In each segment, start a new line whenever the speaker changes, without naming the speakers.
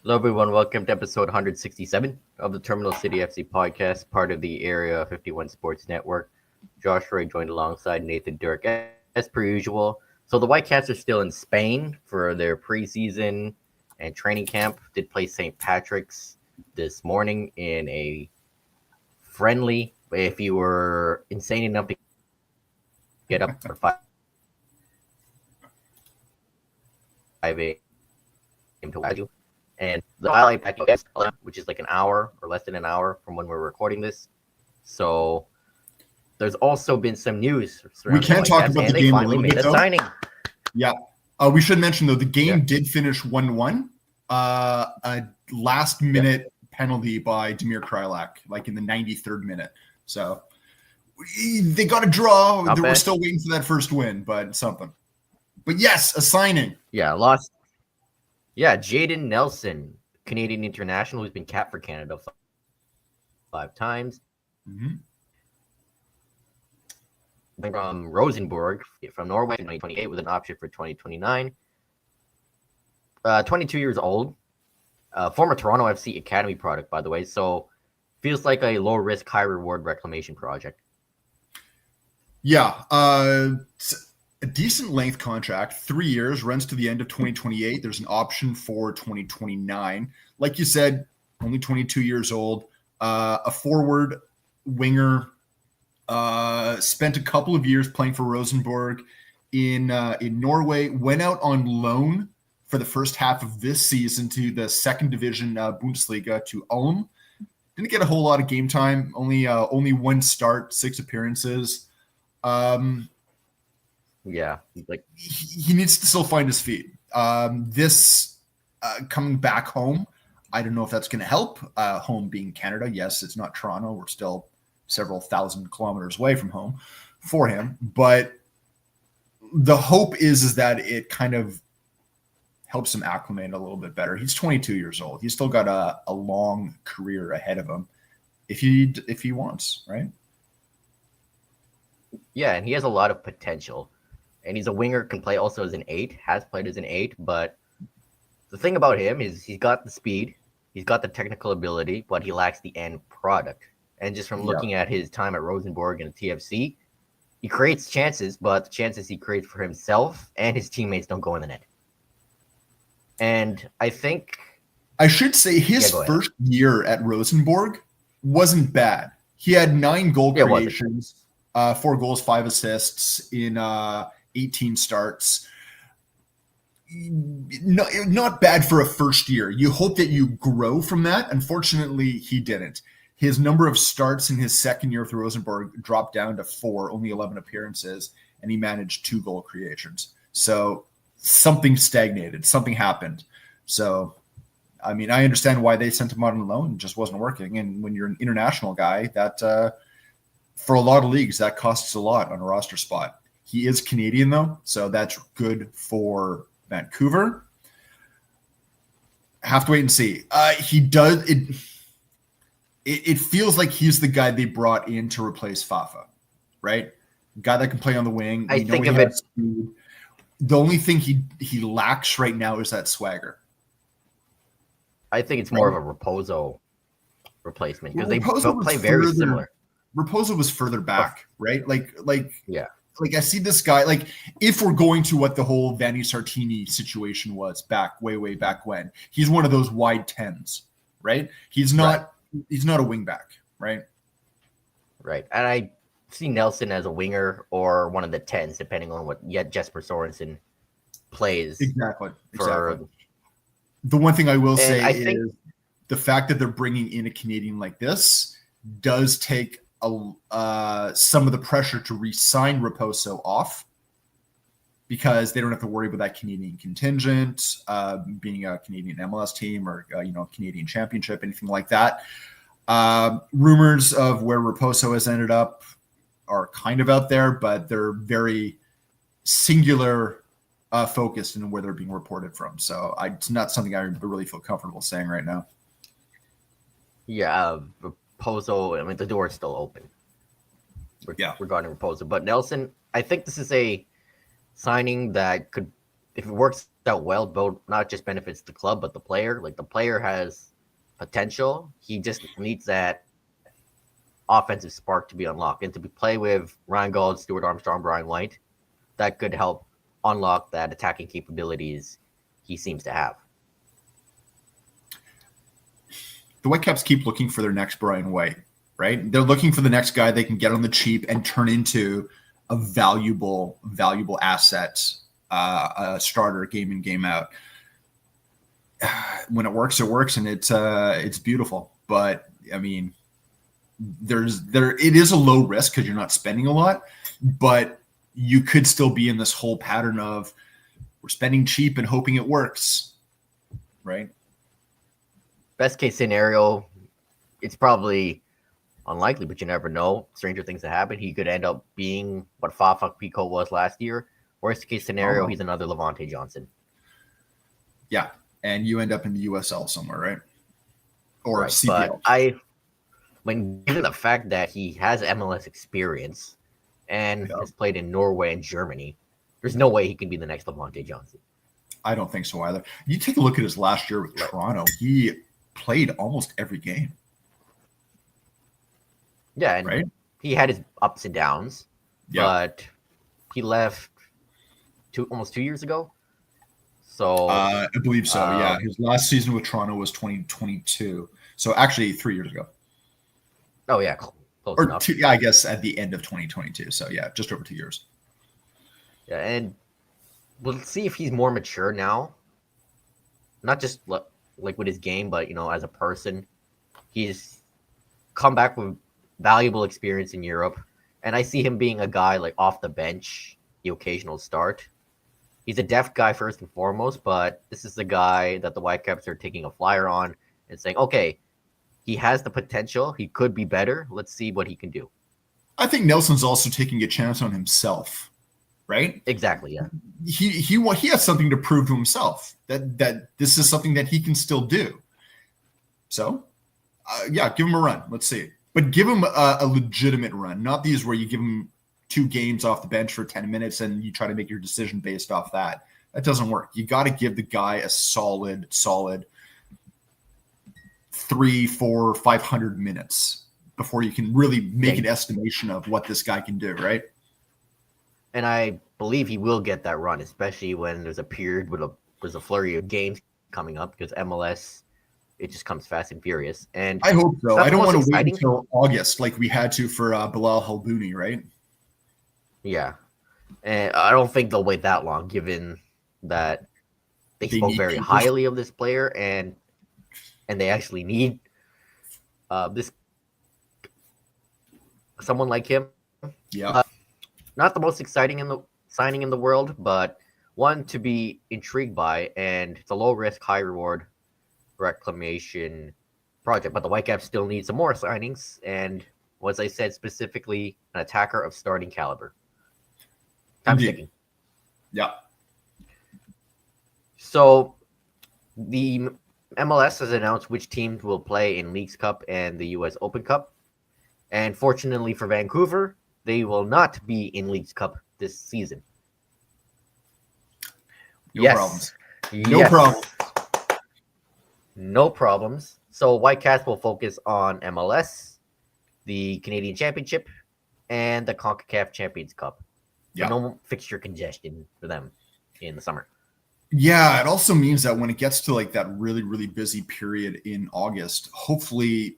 Hello, everyone. Welcome to episode 167 of the Terminal City FC podcast, part of the Area 51 Sports Network. Josh Ray joined alongside Nathan Dirk as per usual. So the Whitecaps are still in Spain for their preseason and training camp. Did play St. Patrick's this morning in a friendly. If you were insane enough to get up for 5 a.m. to watch you. And the highlight back which is like an hour or less than an hour from when we're recording this. So there's also been some news.
We can talk about the game a little bit, though.
Signing.
Yeah. We should mention, though, the game did finish 1-1. A last-minute penalty by Damir Krylak, like in the 93rd minute. So they got a draw. We're still waiting for that first win, but something. But yes, a signing.
Yeah, lost. Yeah, Jaden Nelson, Canadian international, who's been capped for Canada 5 times.
Mm-hmm.
From Rosenborg, from Norway in 2028 with an option for 2029. 22 years old. Former Toronto FC Academy product, by the way. So feels like a low-risk, high-reward reclamation project.
Yeah. A decent length contract, 3 years, runs to the end of 2028. There's an option for 2029. Like you said, only 22 years old. A forward winger, spent a couple of years playing for Rosenborg in Norway. Went out on loan for the first half of this season to the second division Bundesliga to Ulm. Didn't get a whole lot of game time. Only one start, 6 appearances.
Yeah, like
he needs to still find his feet. This coming back home, I don't know if that's going to help. Home being Canada, yes, it's not Toronto. We're still several thousand kilometers away from home for him. But the hope is that it kind of helps him acclimate a little bit better. He's 22 years old. He's still got a long career ahead of him if he wants, right?
Yeah, and he has a lot of potential. And he's a winger, can play also as an 8, has played as an 8. But the thing about him is he's got the speed, he's got the technical ability, but he lacks the end product. And just from looking at his time at Rosenborg and TFC, he creates chances, but the chances he creates for himself and his teammates don't go in the net. And I think
I should say his first year at Rosenborg wasn't bad. He had 9 goal creations, 4 goals, 5 assists in 18 starts. Not bad for a first year. You hope that you grow from that. Unfortunately, he didn't. His number of starts in his second year with Rosenborg dropped down to 4, only 11 appearances, and he managed 2 goal creations. So something stagnated. Something happened. So, I mean, I understand why they sent him out on loan. It just wasn't working. And when you're an international guy, that for a lot of leagues, that costs a lot on a roster spot. He is Canadian, though, so that's good for Vancouver. Have to wait and see. He does it. It feels like he's the guy they brought in to replace Fafa, right? Guy that can play on the wing.
I think of it.
Speed. The only thing he lacks right now is that swagger.
I think it's more of a Raposo replacement because they both play very similar.
Raposo was further back, right? Like
yeah.
Like I see this guy, like if we're going to what the whole Vanni Sartini situation was way back when, he's one of those wide 10s, right? He's not a wing back, right?
Right. And I see Nelson as a winger or one of the 10s, depending on what Jesper Sorensen plays.
Exactly. The one thing I will say is the fact that they're bringing in a Canadian like this does take some of the pressure to re-sign Raposo off because they don't have to worry about that Canadian contingent, being a Canadian MLS team or Canadian Championship, anything like that. Rumors of where Raposo has ended up are kind of out there, but they're very singular focused in where they're being reported from. So it's not something I really feel comfortable saying right now.
Yeah, Raposo, I mean, the door is still open. Regarding Raposo. But Nelson, I think this is a signing that could if it works out well, both not just benefits the club but the player. Like the player has potential. He just needs that offensive spark to be unlocked, and to play with Ryan Gauld, Stuart Armstrong, Brian White, that could help unlock that attacking capabilities he seems to have.
The Whitecaps keep looking for their next Brian White, right? They're looking for the next guy they can get on the cheap and turn into a valuable asset, a starter game in, game out. When it works, and it's beautiful. But I mean, it is a low risk because you're not spending a lot, but you could still be in this whole pattern of we're spending cheap and hoping it works, right?
Best case scenario, it's probably unlikely, but you never know. Stranger things have happened. He could end up being what Fafak Pico was last year. Worst case scenario, he's another Levante Johnson.
Yeah, and you end up in the USL somewhere, right? Or
right,
CPL.
But when given the fact that he has MLS experience and has played in Norway and Germany, there's no way he can be the next Levante Johnson.
I don't think so either. You take a look at his last year with Toronto. He played almost every game.
Yeah, and he had his ups and downs, but he left almost 2 years ago. So
I believe so. Yeah, his last season with Toronto was 2022. So actually 3 years ago.
Oh yeah, close enough.
I guess at the end of 2022. So yeah, just over 2 years.
Yeah, and we'll see if he's more mature now. Not just like with his game, but as a person, he's come back with valuable experience in Europe, and I see him being a guy like off the bench, the occasional start. He's a depth guy first and foremost, but this is the guy that the Whitecaps are taking a flyer on and saying, okay, he has the potential. He could be better. Let's see what he can do.
I think Nelson's also taking a chance on himself, right?
Exactly, yeah.
He has something to prove to himself that this is something that he can still do. So, give him a run. Let's see. But give him a legitimate run, not these where you give him 2 games off the bench for 10 minutes and you try to make your decision based off that. That doesn't work. You got to give the guy a solid 3, 4, 500 minutes before you can really make an estimation of what this guy can do, right?
And I believe he will get that run, especially when there's a period with there's a flurry of games coming up, because MLS, it just comes fast and furious. And
I hope so. I don't want to wait until August like we had to for Bilal Halbouni, right?
Yeah. And I don't think they'll wait that long, given that they spoke very highly of this player, and they actually need this someone like him.
Yeah.
Not the most exciting signing in the world, but one to be intrigued by, and it's a low risk, high reward reclamation project. But the Whitecaps still need some more signings, and as I said, specifically an attacker of starting caliber. Time's ticking.
Yeah.
So the MLS has announced which teams will play in Leagues Cup and the US Open Cup. And fortunately for Vancouver, they will not be in Leagues Cup this season.
No problems. No problems.
No problems. So Whitecaps will focus on MLS, the Canadian Championship, and the CONCACAF Champions Cup. Yeah. No fixture congestion for them in the summer.
Yeah, it also means that when it gets to like that really, really busy period in August, hopefully,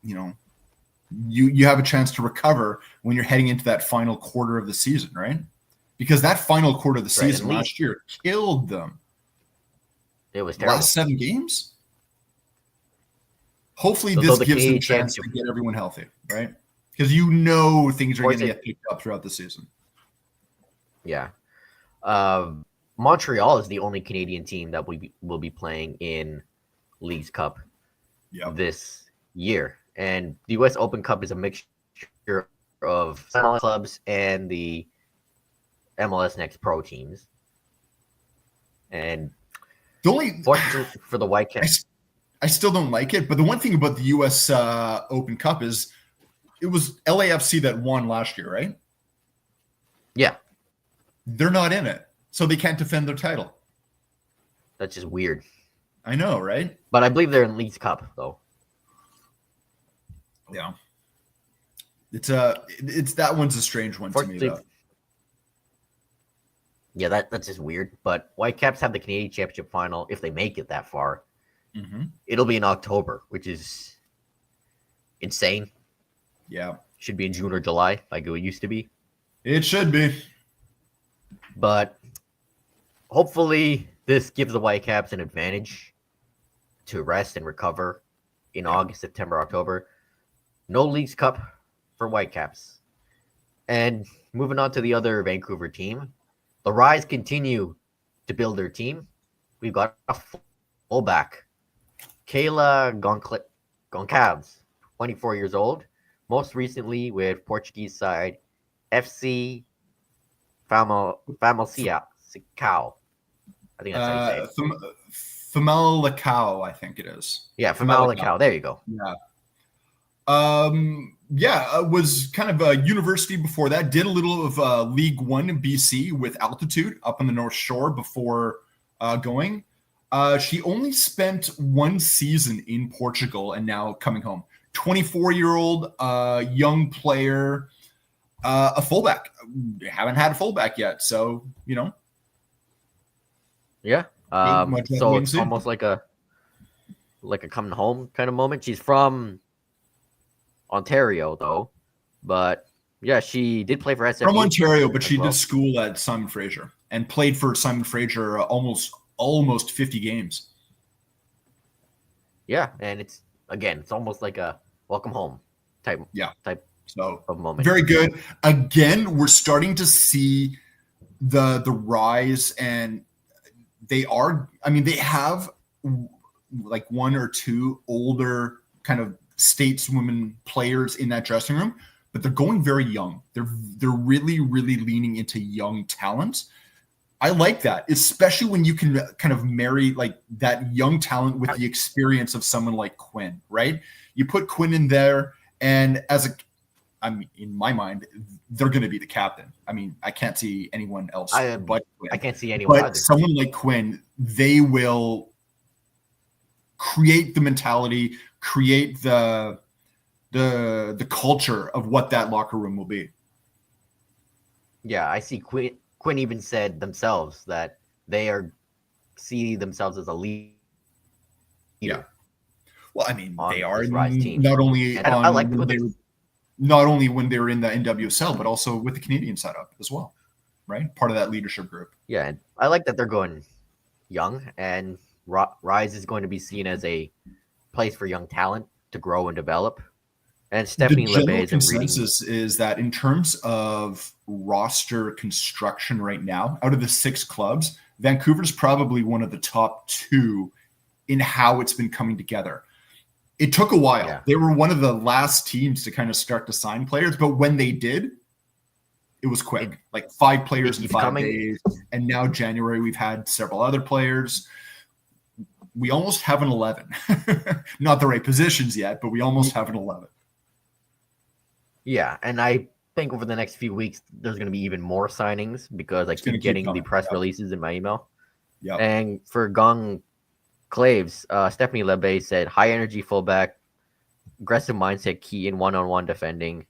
you have a chance to recover when you're heading into that final quarter of the season, right? Because that final quarter of the season last year killed them.
It was terrible.
Last 7 games. Hopefully this gives them a chance to get everyone healthy, right? Because things are going to get picked up throughout the season.
Yeah. Montreal is the only Canadian team that we will be playing in Leagues Cup this year. And the US Open Cup is a mixture of MLS clubs and the MLS Next Pro teams. And fortunately for the Whitecaps,
I still don't like it. But the one thing about the US Open Cup is it was LAFC that won last year, right?
Yeah.
They're not in it, so they can't defend their title.
That's just weird.
I know, right?
But I believe they're in Leagues Cup, though.
Yeah. It's that one's a strange one to me, though.
Yeah, that's just weird. But Whitecaps have the Canadian Championship final. If they make it that far, it'll be in October, which is insane.
Yeah.
Should be in June or July, like it used to be.
It should be.
But hopefully this gives the Whitecaps an advantage to rest and recover in August, September, October. No Leagues Cup for Whitecaps. And moving on to the other Vancouver team, the Rise continue to build their team. We've got a fullback, Kayla Goncalves, 24 years old, most recently with Portuguese side FC Famalicão. I think that's how you say it.
Famalicão, I think it is.
Yeah, Famalicão. There you go.
Yeah. It was kind of a university before that. Did a little of League One in BC with Altitude up on the North Shore before going. She only spent one season in Portugal and now coming home. 24-year-old young player, a fullback. Haven't had a fullback yet, so
Yeah. So it's almost like a coming home kind of moment. She's from Ontario, though, but yeah, she did play for SFU.
From Ontario, but she did school at Simon Fraser and played for Simon Fraser almost 50 games.
Yeah, and it's almost like a welcome home type of moment.
Very good. Again, we're starting to see the rise, and they have like one or two older kind of stateswomen players in that dressing room, but they're going very young. They're really, really leaning into young talent. I like that, especially when you can kind of marry like that young talent with the experience of someone like Quinn, right? You put Quinn in there, and in my mind, they're going to be the captain. I mean, I can't see anyone else but Quinn.
I can't see anyone
but
either.
Someone like Quinn, they will create the mentality, create the culture of what that locker room will be.
Yeah, I see Quinn even said themselves that they see themselves as a leader.
Yeah. Well, I mean, they are
team.
Not only
not
only when they were in the NWSL, but also with the Canadian setup as well, right? Part of that leadership group.
Yeah, and I like that they're going young, and Rise is going to be seen as a place for young talent to grow and develop. And Stephanie LeBay
consensus is that in terms of roster construction right now, out of the 6 clubs, Vancouver's probably one of the top 2 in how it's been coming together. It took a while. Yeah. They were one of the last teams to kind of start to sign players, but when they did, it was quick. Like 5 players in 5 days. And now January, we've had several other players. We almost have an 11. Not the right positions yet, but we almost have an 11.
Yeah, and I think over the next few weeks, there's going to be even more signings because I keep getting the press releases in my email.
Yeah.
And for Goncalves, Stephanie LeBay said, high energy fullback, aggressive mindset key in one-on-one defending.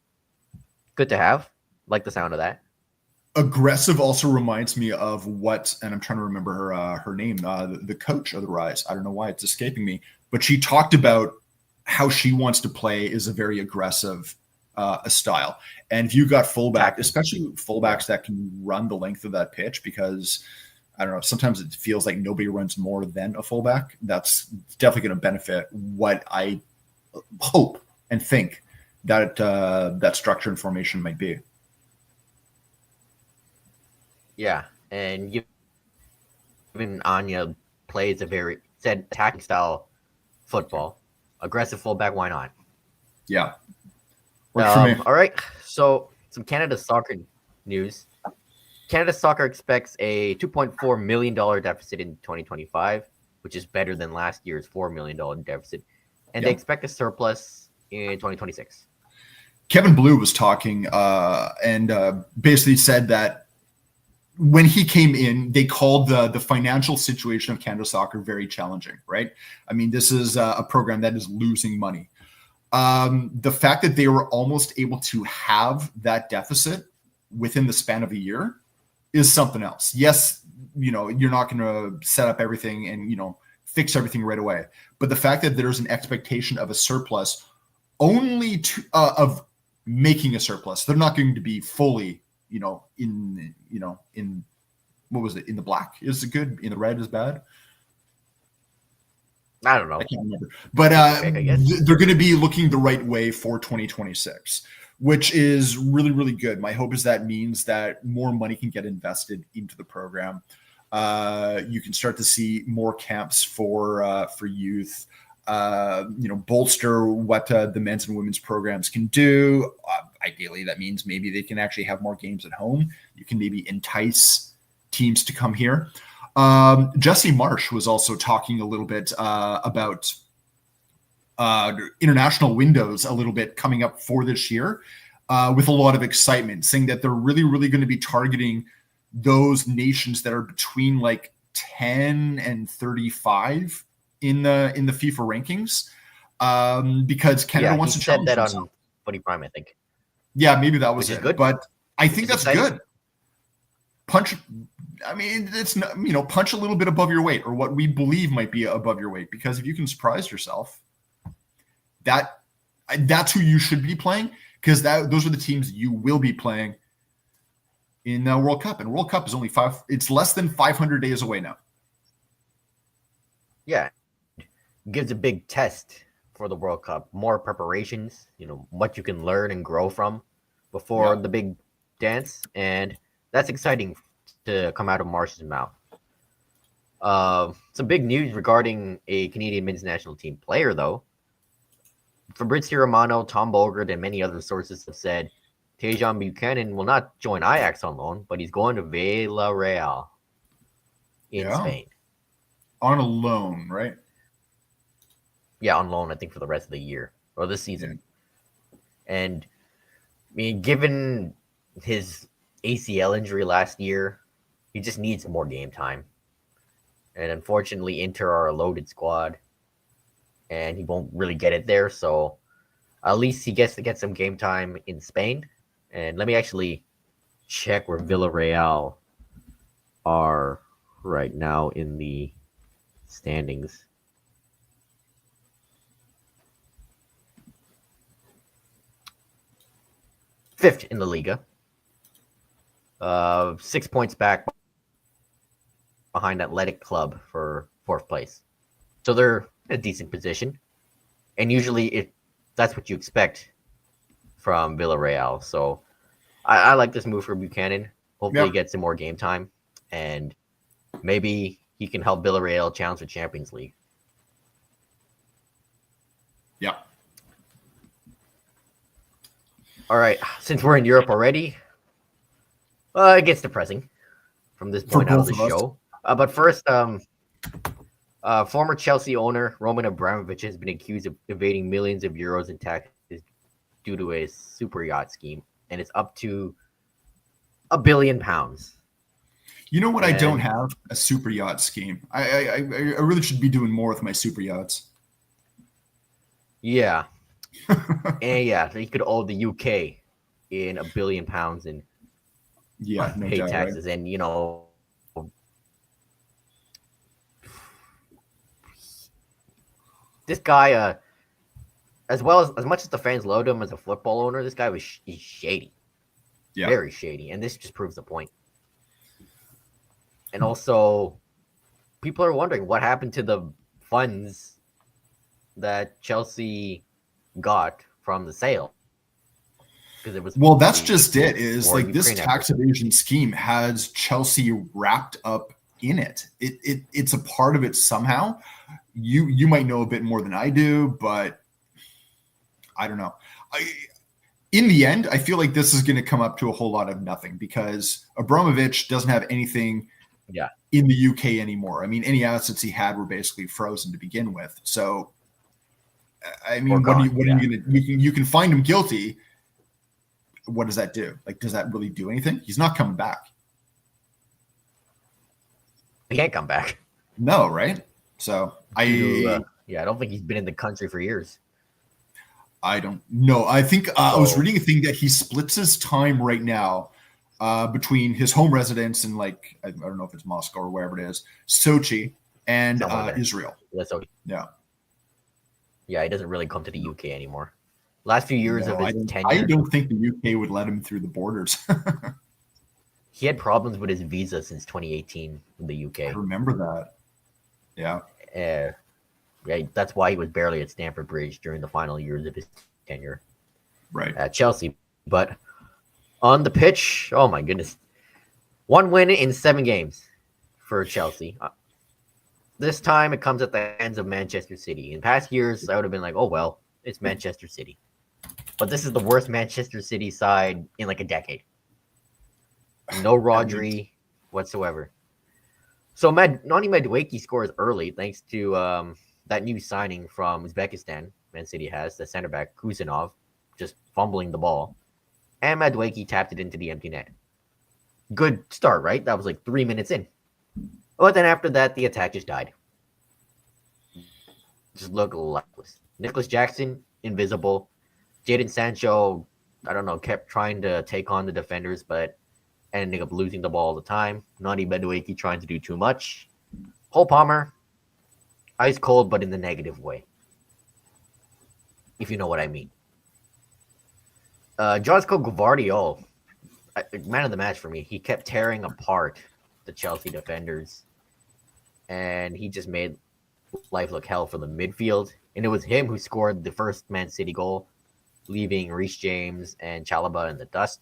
Good to have. Like the sound of that.
Aggressive also reminds me of and I'm trying to remember her name, the coach of the Rise. I don't know why it's escaping me, but she talked about how she wants to play is a very aggressive a style. And if you got fullback, especially fullbacks that can run the length of that pitch, because I don't know, sometimes it feels like nobody runs more than a fullback. That's definitely going to benefit what I hope and think that that structure and formation might be.
Yeah, and even Anya plays a very attacking style football. Aggressive fullback, why not?
Yeah.
All right, so some Canada soccer news. Canada Soccer expects a $2.4 million deficit in 2025, which is better than last year's $4 million deficit. And they expect a surplus in 2026.
Kevin Blue was talking and basically said that when he came in, they called the financial situation of Canada Soccer very challenging, right? I mean, this is a program that is losing money. The fact that they were almost able to have that deficit within the span of a year is something else. Yes, you're not going to set up everything and, fix everything right away. But the fact that there's an expectation of a surplus of making a surplus, they're not going to be fully, in what was it? In the black is good, in the red is bad.
I don't know.
I can't remember. But they're going to be looking the right way for 2026, which is really, really good. My hope is that means that more money can get invested into the program. You can start to see more camps for youth, bolster what the men's and women's programs can do. Ideally, that means maybe they can actually have more games at home. You can maybe entice teams to come here. Jesse Marsh was also talking a little bit about international windows a little bit coming up for this year with a lot of excitement, saying that they're really, really going to be targeting those nations that are between like 10 and 35 in the FIFA rankings, because Canada wants to challenge
that
themselves.
on Footy Prime, I think.
Yeah, maybe that was
it. Good.
But I think that's good. Punch. I mean, it's not, punch a little bit above your weight, or what we believe might be above your weight, because if you can surprise yourself, that's who you should be playing, because those are the teams you will be playing in the World Cup. And World Cup is only it's less than 500 days away now.
Yeah. Gives a big test for the World Cup. More preparations, what you can learn and grow from before the big dance. And that's exciting to come out of Marsh's mouth. Some big news regarding a Canadian men's national team player, though. Fabrizio Romano, Tom Bogert, and many other sources have said Tejan Buchanan will not join Ajax on loan, but he's going to Villarreal in Spain.
On a loan, right?
Yeah, on loan, I think, for the rest of the year or this season. Yeah. And, I mean, given his ACL injury last year, he just needs more game time. And unfortunately, Inter are a loaded squad, and he won't really get it there. So at least he gets to get some game time in Spain. And let me actually check where Villarreal are right now in the standings. Fifth in the Liga. 6 points back behind Athletic Club for fourth place. So they're in a decent position. And usually that's what you expect from Villarreal. So I like this move for Buchanan. Hopefully he gets some more game time. And maybe he can help Villarreal challenge the Champions League.
Yeah.
All right. Since we're in Europe already, it gets depressing from this point out of the show. But first, former Chelsea owner Roman Abramovich has been accused of evading millions of euros in taxes due to a super yacht scheme, and it's up to £1 billion.
You know what? I don't have a super yacht scheme. I really should be doing more with my super yachts.
Yeah. And he could owe the UK in £1 billion in unpaid taxes. Right? And this guy, as much as the fans loved him as a football owner, this guy he's shady. Yeah. Very shady. And this just proves the point. And also, people are wondering what happened to the funds that Chelsea got from the sale. Because it was
that's just it. Is like this tax evasion scheme has Chelsea wrapped up in it. It's a part of it somehow. You might know a bit more than I do, but I don't know. In the end, I feel like this is going to come up to a whole lot of nothing, because Abramovich doesn't have anything in the UK anymore. I mean, any assets he had were basically frozen to begin with. So, I mean, what are you going to? You can find him guilty. What does that do? Like, does that really do anything? He's not coming back.
he can't come back.
No, right? So
I don't think he's been in the country for years.
I don't know. I think I was reading a thing that he splits his time right now between his home residence and I don't know if it's Moscow or wherever it is, Sochi, and Israel.
Sochi.
Yeah.
Yeah, he doesn't really come to the UK anymore. Last few years of his tenure.
I don't think the UK would let him through the borders.
He had problems with his visa since 2018 in the UK.
I remember that. Yeah.
Yeah, that's why he was barely at Stamford Bridge during the final years of his tenure at Chelsea. But on the pitch, oh my goodness. 1 win in 7 games for Chelsea. This time it comes at the hands of Manchester City. In past years, I would have been like, oh, well, it's Manchester City. But this is the worst Manchester City side in like a decade. No Rodri whatsoever. So Nani Madueke scores early thanks to that new signing from Uzbekistan. Man City has the center back Kuzinov just fumbling the ball, and Madueke tapped it into the empty net. Good start, right? That was like 3 minutes in. But then after that, the attack just died. Just looked lifeless. Nicholas Jackson, invisible. Jadon Sancho, I don't know, kept trying to take on the defenders, but ending up losing the ball all the time. Nani Madueke trying to do too much. Cole Palmer, ice cold, but in the negative way. If you know what I mean. Josko Gvardiol, man of the match for me. He kept tearing apart the Chelsea defenders, and he just made life look hell for the midfield. And it was him who scored the first Man City goal, leaving Reece James and Chalobah in the dust.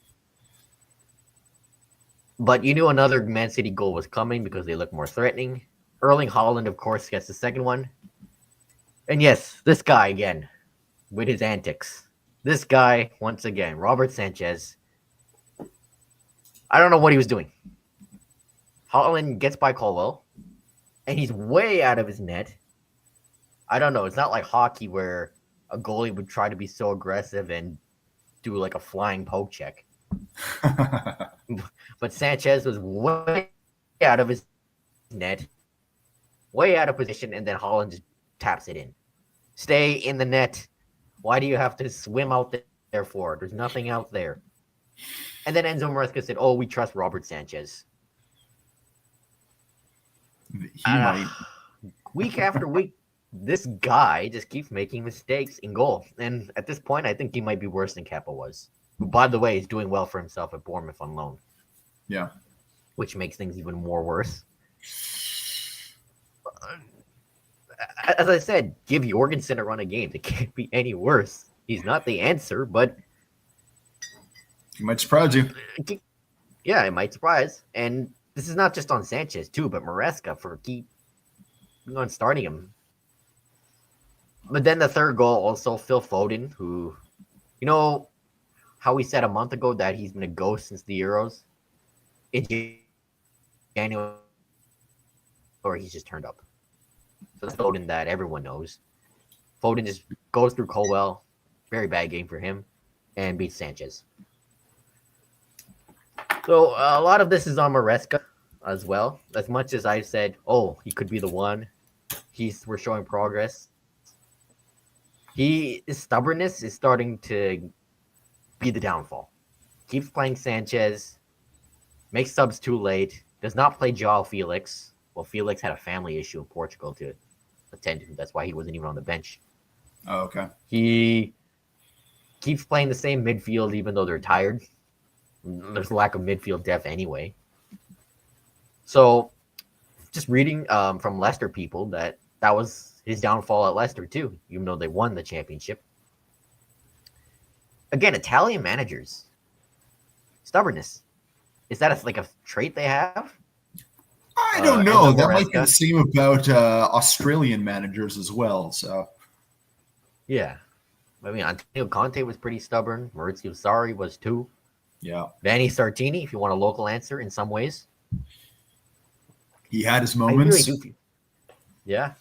But you knew another Man City goal was coming because they looked more threatening. Erling Haaland, of course, gets the second one. And yes, this guy again, with his antics. This guy, once again, Robert Sanchez. I don't know what he was doing. Haaland gets by Colwell, and he's way out of his net. I don't know. It's not like hockey where a goalie would try to be so aggressive and do like a flying poke check. But Sanchez was way out of his net, way out of position, and then Haaland just taps it in. Stay in the net. Why do you have to swim out there for? There's nothing out there. And then Enzo Maresca said, oh, we trust Robert Sanchez. Week after week, this guy just keeps making mistakes in goal. And at this point, I think he might be worse than Kepa was. Who, by the way, is doing well for himself at Bournemouth on loan.
Yeah.
Which makes things even more worse. As I said, give Jorgensen a run of games. It can't be any worse. He's not the answer, but
he might surprise you.
Yeah, it might surprise. And this is not just on Sanchez, too, but Maresca for keep on starting him. But then the third goal, also Phil Foden, who, you know, how we said a month ago that he's been a ghost since the Euros? In January, or he's just turned up. So that's Foden that everyone knows. Foden just goes through Colwell. Very bad game for him. And beats Sanchez. So a lot of this is on Maresca as well. As much as I said, oh, he could be the one. We're showing progress. His stubbornness is starting to be the downfall. Keeps playing Sanchez. Makes subs too late. Does not play Joao Felix. Well, Felix had a family issue in Portugal to attend to. That's why he wasn't even on the bench.
Oh, okay.
He keeps playing the same midfield even though they're tired. There's a lack of midfield depth anyway. So, just reading from Leicester people that was his downfall at Leicester too, even though they won the championship. Again, Italian managers. Stubbornness. Is that a trait they have?
I don't know. That might be the same about Australian managers as well. So,
yeah. I mean, Antonio Conte was pretty stubborn. Maurizio Sarri was too.
Yeah.
Vanni Sartini, if you want a local answer in some ways.
He had his moments.
Really yeah.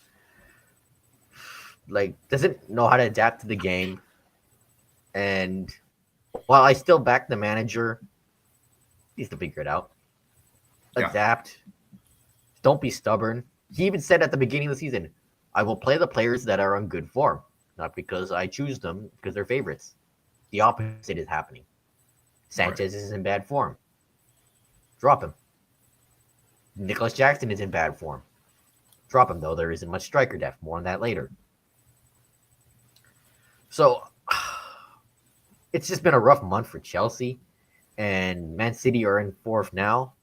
Doesn't know how to adapt to the game. And while I still back the manager, he needs to figure it out. Adapt. Don't be stubborn. He even said at the beginning of the season, I will play the players that are on good form, not because I choose them, because they're favorites. The opposite is happening. Sanchez is in bad form. Drop him. Nicholas Jackson is in bad form. Drop him, though. There isn't much striker depth. More on that later. So, it's just been a rough month for Chelsea. And Man City are in fourth now.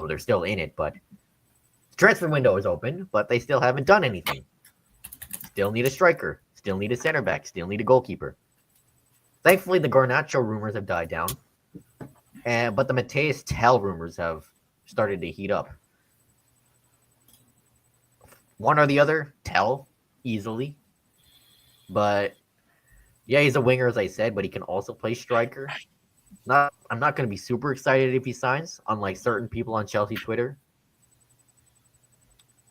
They're still in it, but the transfer window is open, but they still haven't done anything. Still need a striker. Still need a center back. Still need a goalkeeper. Thankfully, the Garnacho rumors have died down. But the Matheus Tel rumors have started to heat up. One or the other, Tel, easily. But, yeah, he's a winger, as I said, but he can also play striker. I'm not going to be super excited if he signs, unlike certain people on Chelsea Twitter.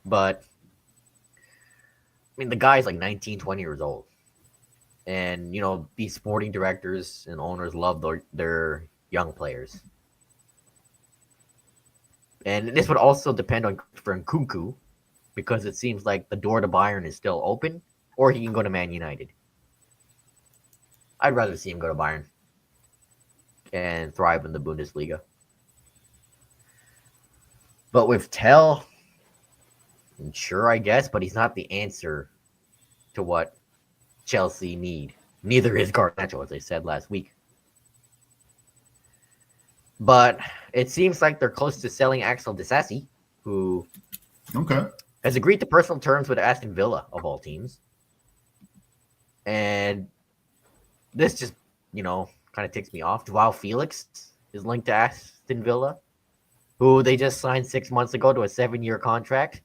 But, I mean, the guy's like 19, 20 years old. And, you know, these sporting directors and owners love their young players. And this would also depend on Nkunku, because it seems like the door to Bayern is still open, or he can go to Man United. I'd rather see him go to Bayern and thrive in the Bundesliga. But with Tel, sure, I guess, but he's not the answer to what Chelsea need. Neither is Garnacho, as I said last week. But it seems like they're close to selling Axel Disasi, who has agreed to personal terms with Aston Villa, of all teams. And this just, you know, kind of ticks me off. Joao Felix is linked to Aston Villa, who they just signed 6 months ago to a 7-year contract.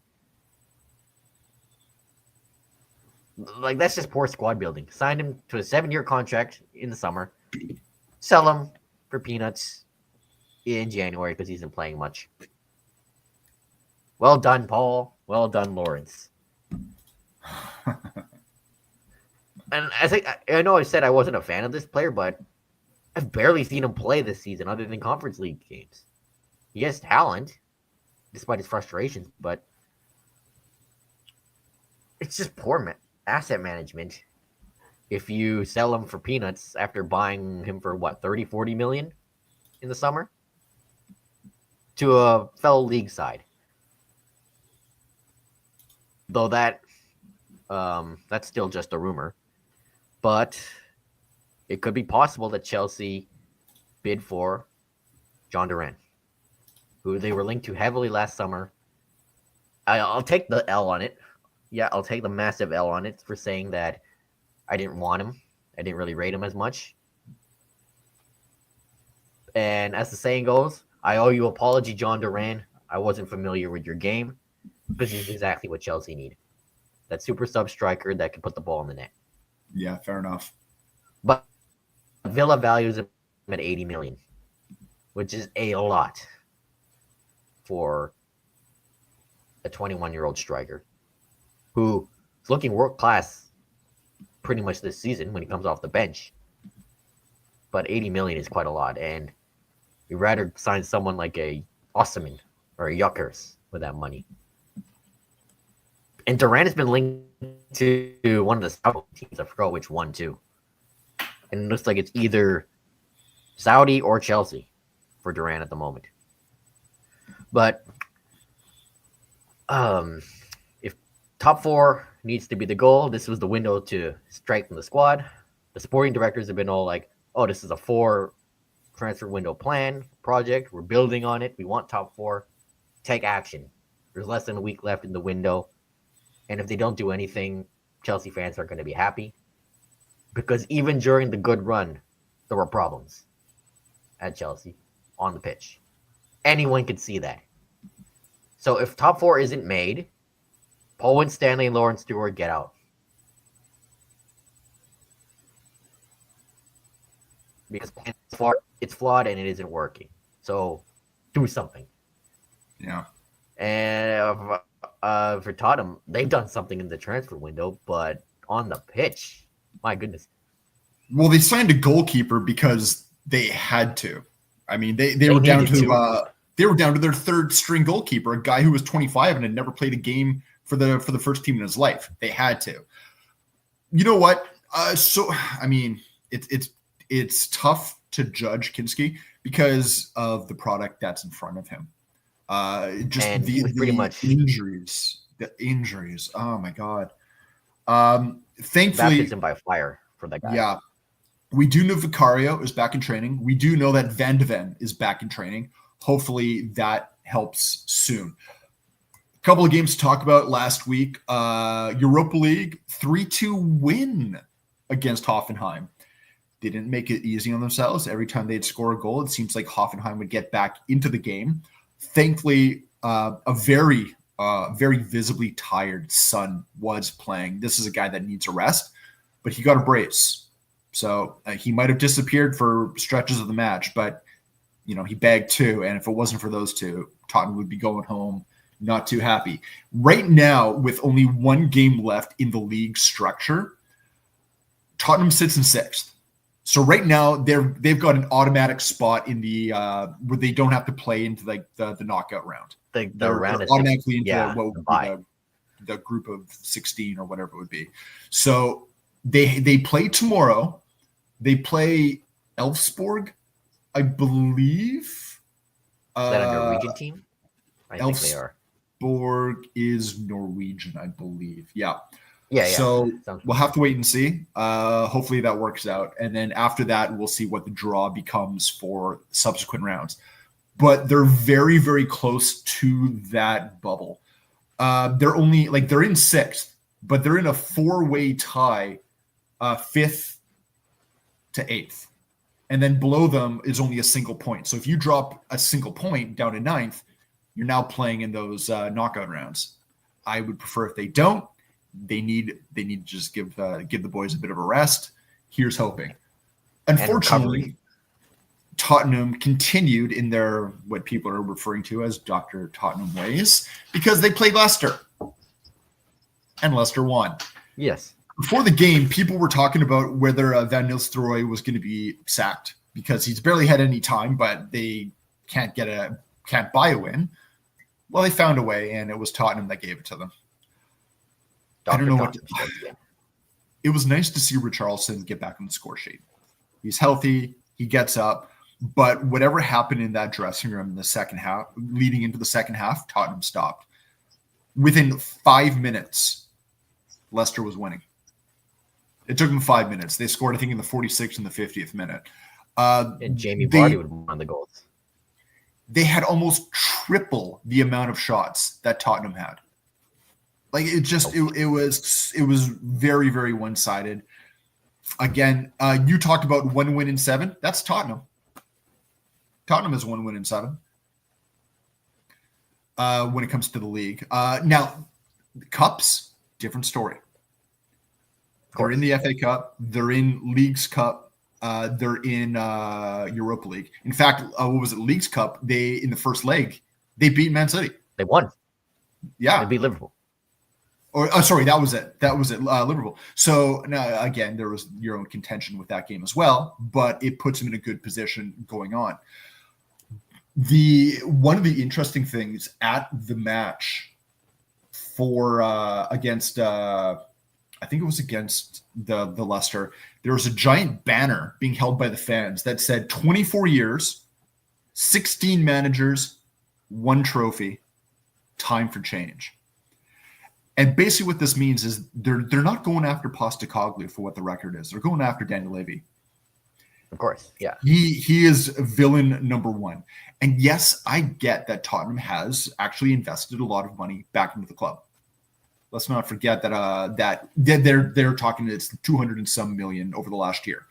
Like, that's just poor squad building. Signed him to a 7-year contract in the summer. Sell him for peanuts in January because he isn't playing much. Well done, Paul. Well done, Lawrence. And I know I said I wasn't a fan of this player, but I've barely seen him play this season other than Conference League games. He has talent, despite his frustrations, but it's just poor asset management if you sell him for peanuts after buying him for, 30, 40 million in the summer to a fellow league side. Though that's still just a rumor. But it could be possible that Chelsea bid for John Duran, who they were linked to heavily last summer. I'll take the L on it. Yeah, I'll take the massive L on it for saying that I didn't want him. I didn't really rate him as much. And as the saying goes, I owe you an apology, John Duran. I wasn't familiar with your game. This is exactly what Chelsea need. That super sub striker that can put the ball in the net.
Yeah, fair enough.
But Villa values him at 80 million, which is a lot for a 21-year-old striker who is looking world class pretty much this season when he comes off the bench. But 80 million is quite a lot, and you'd rather sign someone like a Osimhen or a Yuckers with that money. And Duran has been linked to one of the Saudi teams. I forgot which one, too. And it looks like it's either Saudi or Chelsea for Duran at the moment. But if top 4 needs to be the goal, this was the window to strengthen the squad. The sporting directors have been all like, oh, this is a 4 transfer window plan project. We're building on it. We want top 4. Take action. There's less than a week left in the window. And if they don't do anything, Chelsea fans aren't going to be happy. Because even during the good run, there were problems at Chelsea on the pitch. Anyone could see that. So if top 4 isn't made, Paul Winstanley and Lawrence Stewart get out. Because it's flawed and it isn't working. So do something.
Yeah.
And for Tottenham, they've done something in the transfer window, but on the pitch, my goodness.
Well, they signed a goalkeeper because they had to. I mean, they were down to they were down to their third string goalkeeper, a guy who was 25 and had never played a game for the first team in his life. They had to. You know what? So I mean, it's tough to judge Kinski because of the product that's in front of him. Just
and
the
pretty much
injuries. The injuries. Oh my God. Thankfully,
baptism by fire for that guy.
Yeah. We do know Vicario is back in training. We do know that Van de Ven is back in training. Hopefully that helps soon. A couple of games to talk about last week. Europa League 3-2 win against Hoffenheim. They didn't make it easy on themselves. Every time they'd score a goal, it seems like Hoffenheim would get back into the game. Thankfully, a very visibly tired Son was playing. This is a guy that needs a rest, but he got a brace. So he might have disappeared for stretches of the match, but he bagged 2. And if it wasn't for those 2, Tottenham would be going home not too happy. Right now, with only 1 game left in the league structure, Tottenham sits in 6th. So right now they've got an automatic spot in the where they don't have to play into like the knockout round.
They're
automatically into what would be the group of 16 or whatever it would be. So they play tomorrow. They play Elfsborg, I believe.
Is that a Norwegian team? I think they are.
Elfsborg is Norwegian, I believe. Yeah.
Yeah.
So we'll have to wait and see. Hopefully that works out. And then after that, we'll see what the draw becomes for subsequent rounds. But they're very, very close to that bubble. They're in 6th, but they're in a 4-way tie, 5th to 8th. And then below them is only a single point. So if you drop a single point down to 9th, you're now playing in those knockout rounds. I would prefer if they don't. They need to just give the boys a bit of a rest. Here's hoping. Unfortunately, Tottenham continued in their what people are referring to as Dr. Tottenham ways because they played Leicester. And Leicester won.
Yes.
Before the game, people were talking about whether Van Nistelrooy was going to be sacked because he's barely had any time, but they can't buy a win. Well, they found a way, and it was Tottenham that gave it to them. I don't know what. It was nice to see Richarlison get back on the score sheet. He's healthy. He gets up. But whatever happened in that dressing room in the second half, leading into the second half, Tottenham stopped. Within 5 minutes, Leicester was winning. It took them 5 minutes. They scored, I think, in the 46th and the 50th minute.
And Jamie Vardy would have won the goals.
They had almost triple the amount of shots that Tottenham had. Like it was very, very one-sided. Again, you talked about 1 win in 7. That's Tottenham. Tottenham has 1 win in 7 when it comes to the league. Now, cups, different story. They're in the FA Cup. They're in Leagues Cup. They're in Europa League. In fact, what was it? Leagues Cup. They in the first leg, they beat Man City.
They won.
Yeah,
they beat Liverpool.
Sorry, that was it. Liverpool. So now again, there was your own contention with that game as well, but it puts them in a good position going on. One of the interesting things at the match for against. I think it was against the Leicester. There was a giant banner being held by the fans that said 24 years, 16 managers, 1 trophy, time for change. And basically what this means is they're not going after Postecoglou for what the record is. They're going after Daniel Levy.
Of course, yeah.
He is villain number 1. And yes, I get that Tottenham has actually invested a lot of money back into the club. Let's not forget that they're talking it's 200 and some million over the last year.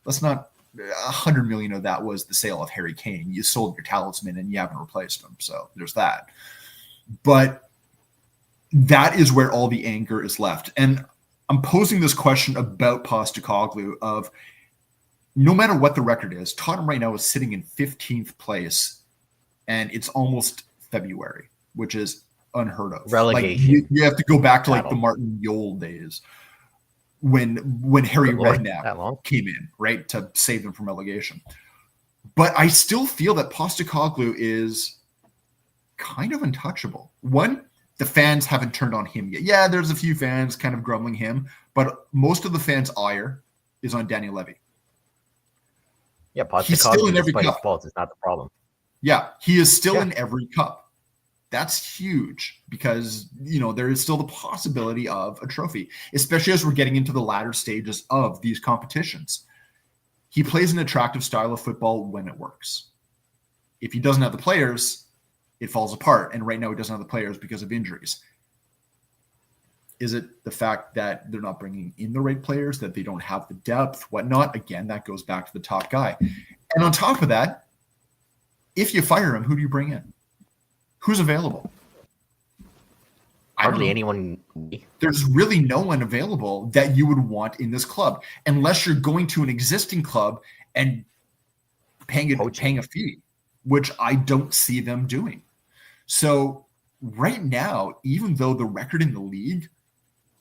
Let's not 100 million of that was the sale of Harry Kane. You sold your talisman and you haven't replaced him. So there's that. But that is where all the anger is left. And I'm posing this question about Postecoglou of no matter what the record is, Tottenham right now is sitting in 15th place and it's almost February, which is unheard of.
Relegation.
Like you have to go back to like the Martin Yole days when Harry Redknapp came in, right, to save them from relegation. But I still feel that Postecoglou is kind of untouchable. One, the fans haven't turned on him yet. Yeah, there's a few fans kind of grumbling him, but most of the fans' ire is on Daniel Levy.
Yeah, Postecoglou, despite his faults, is not the problem.
Yeah, he is still in every cup. That's huge because, there is still the possibility of a trophy, especially as we're getting into the latter stages of these competitions. He plays an attractive style of football when it works. If he doesn't have the players, it falls apart. And right now he doesn't have the players because of injuries. Is it the fact that they're not bringing in the right players, that they don't have the depth, whatnot? Again, that goes back to the top guy. And on top of that, if you fire him, who do you bring in? Who's available?
Hardly anyone.
There's really no one available that you would want in this club, unless you're going to an existing club and paying a fee, which I don't see them doing. So right now, even though the record in the league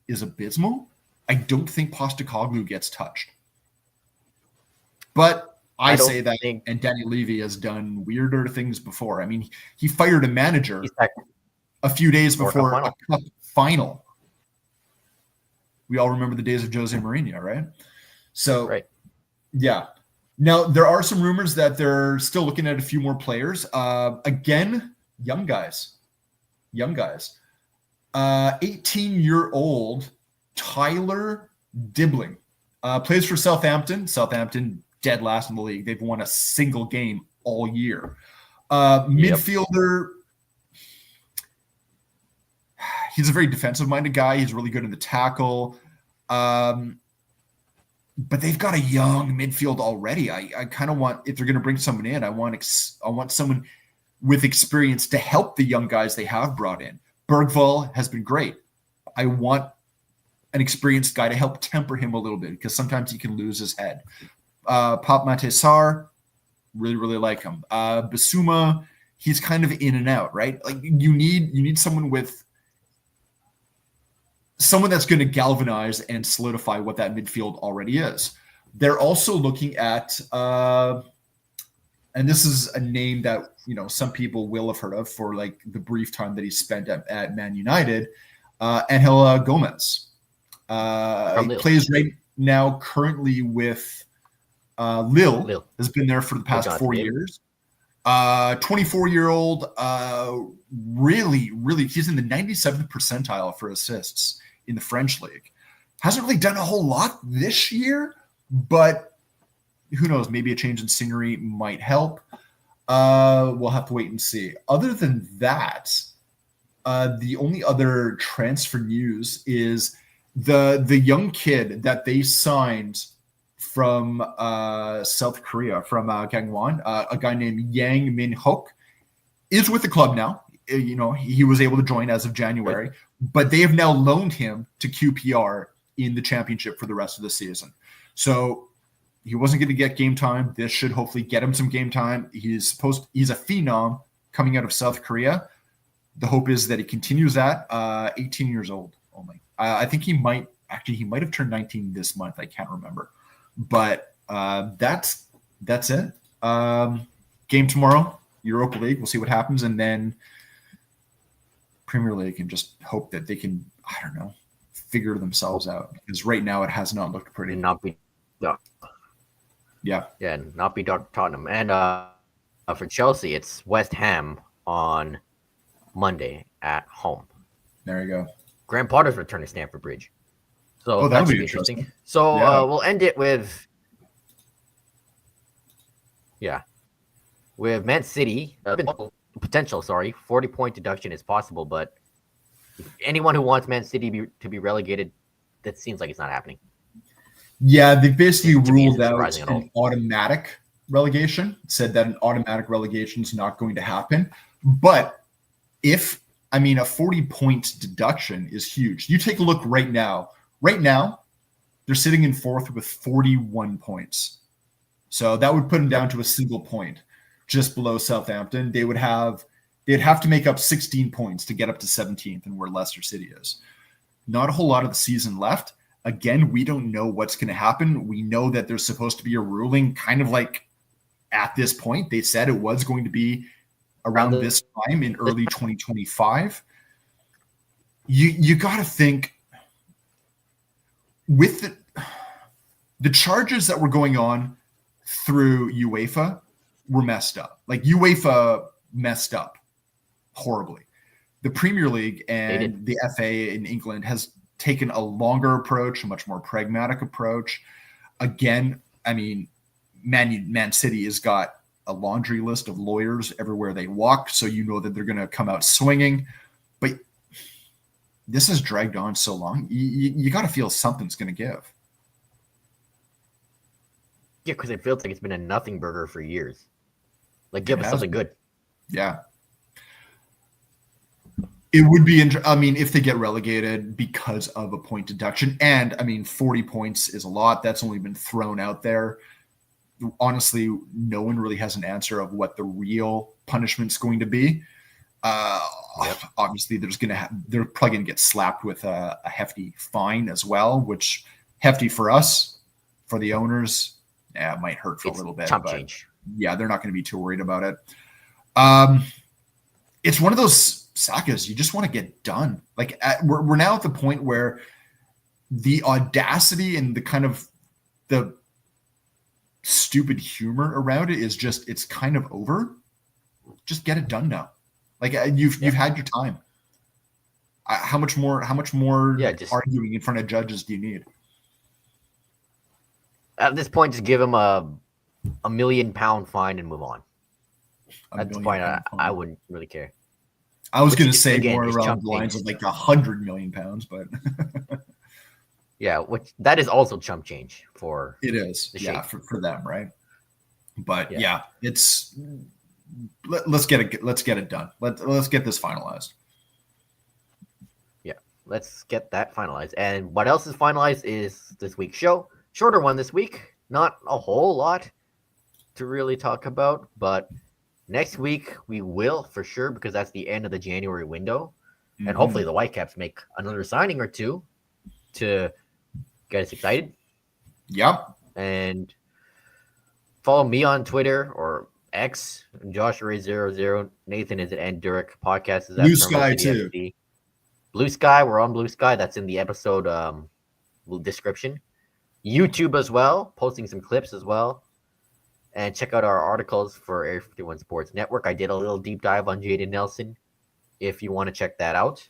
is abysmal, I don't think Postecoglou gets touched. But I say that, and Danny Levy has done weirder things before. I mean, he fired a manager a few days before a cup final. We all remember the days of Jose Mourinho, right? So, yeah. Now, there are some rumors that they're still looking at a few more players. Again, young guys. 18-year-old Tyler Dibbling plays for Southampton. Southampton dead last in the league. They've won a single game all year. Midfielder. He's a very defensive-minded guy. He's really good in the tackle. But they've got a young midfield already. I kind of want, if they're going to bring someone in, I want someone with experience to help the young guys they have brought in. Bergvall has been great. I want an experienced guy to help temper him a little bit because sometimes he can lose his head. Pop Matessar, really, really like him. Basuma, he's kind of in and out, right? Like you need someone that's going to galvanize and solidify what that midfield already is. They're also looking at, and this is a name that some people will have heard of for like the brief time that he spent at Man United, Angel Gomez. He plays right now currently with Lille. Has been there for the past 4 years. 24-year-old, really, really, he's in the 97th percentile for assists in the French league. Hasn't really done a whole lot this year, but who knows? Maybe a change in scenery might help. We'll have to wait and see. Other than that, the only other transfer news is the young kid that they signed from South Korea, from Gangwon, a guy named Yang Min-hook, is with the club now. He was able to join as of January, but they have now loaned him to QPR in the championship for the rest of the season. So he wasn't going to get game time. This should hopefully get him some game time. He's a phenom coming out of South Korea. The hope is that he continues that. 18 years old only. I think he might have turned 19 this month. I can't remember. But that's it. Game tomorrow, Europa League. We'll see what happens, and then Premier League, and just hope that they can, I don't know, figure themselves out, because right now it has not looked pretty.
And not be, not be Tottenham. And for Chelsea, it's West Ham on Monday at home.
There you go.
Graham Potter's return to Stamford Bridge. So that should be interesting. So we'll end it with Man City. Potential, 40-point deduction is possible, but anyone who wants Man City to be relegated, that seems like it's not happening.
Yeah, they basically ruled out an automatic relegation, said that an automatic relegation is not going to happen. But a 40-point deduction is huge. You take a look right now. Right now, they're sitting in fourth with 41 points. So that would put them down to a single point, just below Southampton. They'd have to make up 16 points to get up to 17th and where Leicester City is. Not a whole lot of the season left. Again, we don't know what's going to happen. We know that there's supposed to be a ruling kind of like at this point. They said it was going to be around this time in early 2025. You got to think with the charges that were going on through UEFA were messed up. Like UEFA messed up horribly. The Premier League and the FA in England has taken a longer approach, a much more pragmatic approach. Again, I mean, Man City has got a laundry list of lawyers everywhere they walk, so you know that they're going to come out swinging. But this has dragged on so long. You got to feel something's going to give.
Yeah, because it feels like it's been a nothing burger for years. Like, give us something good.
Yeah. It would be, I mean, if they get relegated because of a point deduction, and I mean, 40 points is a lot. That's only been thrown out there. Honestly, no one really has an answer of what the real punishment's going to be. Obviously, they're probably going to get slapped with a hefty fine as well, which hefty for us, for the owners, it might hurt for a little bit.
Chump change.
Yeah, they're not going to be too worried about it. It's one of those sagas you just want to get done. Like we're now at the point where the audacity and the kind of the stupid humor around it is just, it's kind of over. Just get it done now. Like you've had your time. How much more just arguing in front of judges do you need?
At this point, just give him a £1 million fine and move on. At this point, I wouldn't really care.
I was going to say more around the lines of like £100 million, but
yeah, which that is also chump change for
it is. Yeah, for them, right? But yeah, it's let's get it done. Let's get this finalized.
Yeah, let's get that finalized. And what else is finalized is this week's show. Shorter one this week. Not a whole lot to really talk about, but next week we will for sure, because that's the end of the January window. Mm-hmm. And hopefully the Whitecaps make another signing or two to get us excited.
Yep.
And follow me on Twitter or X, Josh Ray 00. Nathan is at Enduric. Podcast is at
Blue Sky too.
Blue Sky, we're on Blue Sky. That's in the episode description. YouTube as well, posting some clips as well. And check out our articles for Area 51 Sports Network. I did a little deep dive on Jaden Nelson, if you want to check that out.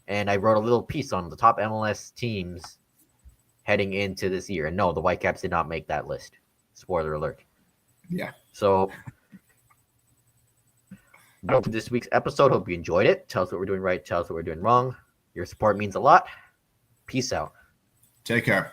And I wrote a little piece on the top MLS teams heading into this year. And no, the Whitecaps did not make that list. Spoiler alert.
Yeah.
So, for this week's episode, hope you enjoyed it. Tell us what we're doing right. Tell us what we're doing wrong. Your support means a lot. Peace out.
Take care.